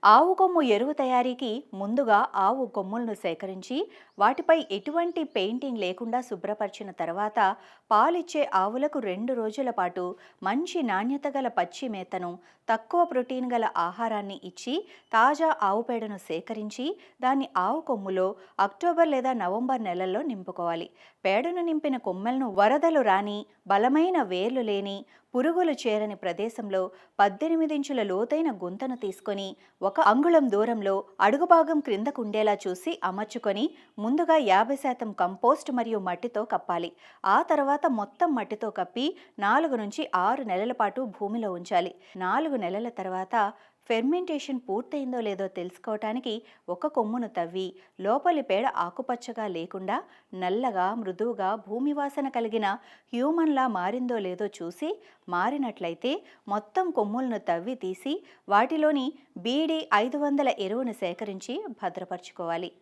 ఆవు కొమ్ము ఎరువు తయారీకి ముందుగా ఆవు కొమ్ములను సేకరించి వాటిపై ఎటువంటి పెయింటింగ్ లేకుండా శుభ్రపరిచిన తర్వాత పాలిచ్చే ఆవులకు 2 రోజుల పాటు మంచి నాణ్యత గల పచ్చి మేతను, తక్కువ ప్రోటీన్ గల ఆహారాన్ని ఇచ్చి తాజా ఆవు పేడను సేకరించి దాన్ని ఆవు కొమ్ములో అక్టోబర్ లేదా నవంబర్ నెలల్లో నింపుకోవాలి. పేడను నింపిన కొమ్మెలను వరదలు రాని, బలమైన వేర్లు లేని, పురుగులు చేరని ప్రదేశంలో 18 ఇంచుల లోతైన గుంతను తీసుకొని 1 అంగుళం దూరంలో అడుగుభాగం క్రిందకుండేలా చూసి అమర్చుకొని ముందుగా 50% కంపోస్ట్ మరియు మట్టితో కప్పాలి. ఆ తర్వాత మొత్తం మట్టితో కప్పి 4 నుంచి 6 నెలల పాటు భూమిలో ఉంచాలి. 4 నెలల తర్వాత ఫెర్మెంటేషన్ పూర్తయిందో లేదో తెలుసుకోవటానికి 1 కొమ్మును తవ్వి లోపలి పేడ ఆకుపచ్చగా లేకుండా నల్లగా మృదువుగా భూమి వాసన కలిగిన హ్యూమన్లా మారిందో లేదో చూసి మారినట్లయితే మొత్తం కొమ్ములను తవ్వి తీసి వాటిలోని BD 500 ఎరువును సేకరించి భద్రపరచుకోవాలి.